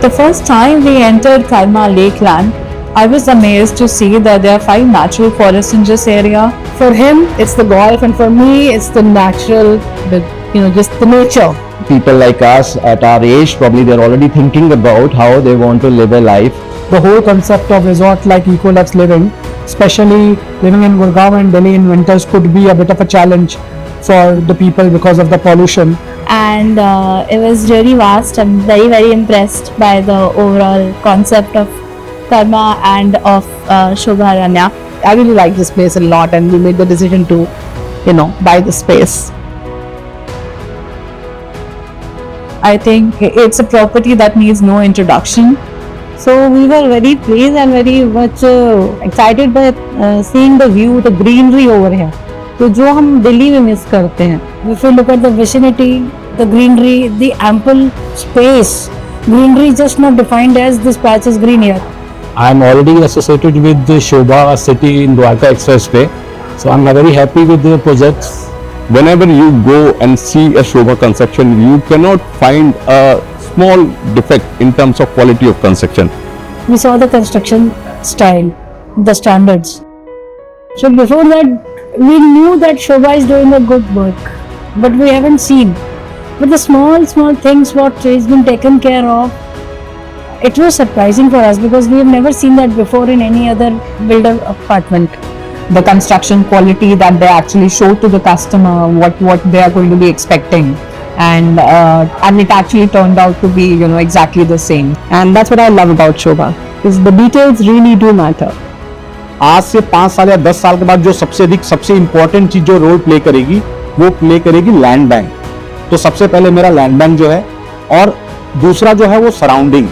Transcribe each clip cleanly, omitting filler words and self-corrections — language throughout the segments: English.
The first time we entered Karma Lakeland, I was amazed to see that there are 5 natural forests in this area. For him, it's the golf, and for me, it's the natural, just the nature. People like us at our age, probably they're already thinking about how they want to live a life. The whole concept of resort like Ecolux living, especially living in Gurgaon and Delhi in winters, could be a bit of a challenge for the people because of the pollution. And it was really vast. I'm very, very impressed by the overall concept of Karma and of Shobha Aranya. I really like this place a lot, and we made the decision to, buy the space. I think it's a property that needs no introduction. So we were very pleased and very much excited by seeing the view, the greenery over here. तो जो हम दिल्ली में miss करते हैं. If you look at the vicinity, the greenery, the ample space, greenery just not defined as this patch is green here. I'm already associated with the Shobha City in Dwarka Expressway, so I'm very happy with the projects. Whenever you go and see a Shobha construction, you cannot find a small defect in terms of quality of construction. We saw the construction style, the standards. So before that, we knew that Shobha is doing a good work, but we haven't seen. But the small things what has been taken care of, it was surprising for us because we have never seen that before in any other builder apartment. The construction quality that they actually show to the customer, what they are going to be expecting, and it actually turned out to be exactly the same. And that's what I love about Shobha, is the details really do matter. आज से 5 साल या 10 साल के बाद जो सबसे important चीज जो रोल प्ले करेगी वो प्ले करेगी लैंड बैंक. तो सबसे पहले मेरा लैंड बैंक जो है, और दूसरा जो है वो surrounding.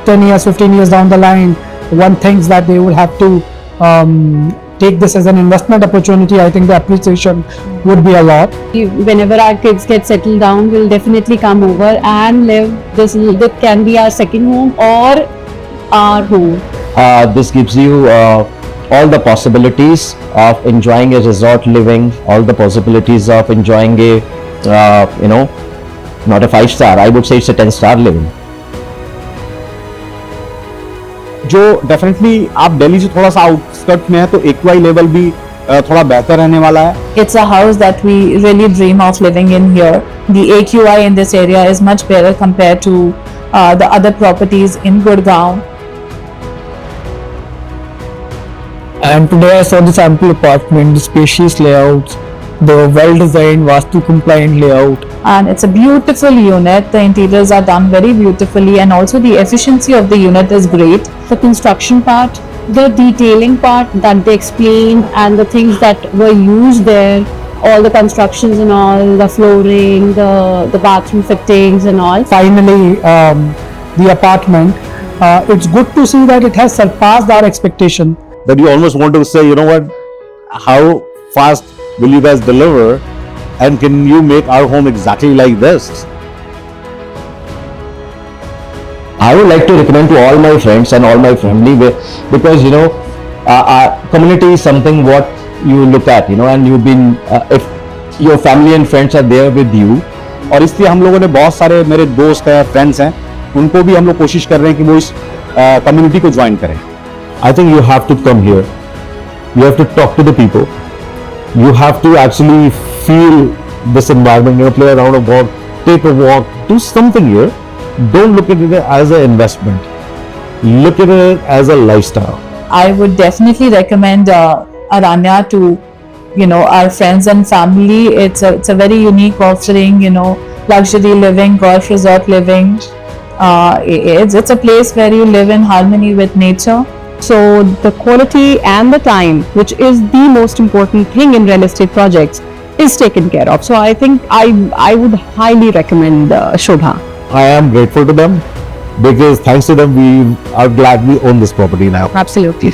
10 years, 15 years down the line, one thinks that they will have to take this as an investment opportunity. I think the appreciation would be a lot. Whenever our kids get settled down, we'll definitely come over and live. This can be our second home or our home. This gives you all the possibilities of enjoying a resort living, all the possibilities of enjoying a, not a 5-star, I would say it's a 10-star living. जो definitely आप दिल्ली से थोड़ा सा outskirt में है तो एक्वाई level भी थोड़ा बेहतर रहने वाला है. It's a house that we really dream of living in here. The AQI in this area is much better compared to the other properties in Gurgaon. And today I saw this ample apartment, the spacious layouts, the well-designed, Vastu-compliant layout. And it's a beautiful unit. The interiors are done very beautifully, and also the efficiency of the unit is great. The construction part, the detailing part that they explained, and the things that were used there, all the constructions and all, the flooring, the bathroom fittings and all. Finally, the apartment, it's good to see that it has surpassed our expectation. That you almost want to say, you know what, how fast will you guys deliver, and can you make our home exactly like this? I would like to recommend to all my friends and all my family, because our community is something what you look at, and you've been, if your family and friends are there with you. और इसलिए हम लोगों ने बहुत सारे मेरे दोस्त हैं, फ्रेंड्स हैं, उनको भी हम लोग कोशिश कर रहे हैं कि वो इस कम्युनिटी को ज्वाइन करें. I think you have to come here. You have to talk to the people. You have to actually feel this environment, play around a walk, take a walk, do something here. Don't look at it as an investment. Look at it as a lifestyle. I would definitely recommend Aranya to, our friends and family. It's a very unique offering, luxury living, golf resort living. It's a place where you live in harmony with nature. So the quality and the time, which is the most important thing in real estate projects, is taken care of. So I think I would highly recommend Shobha. I am grateful to them because thanks to them we are glad we own this property now. Absolutely.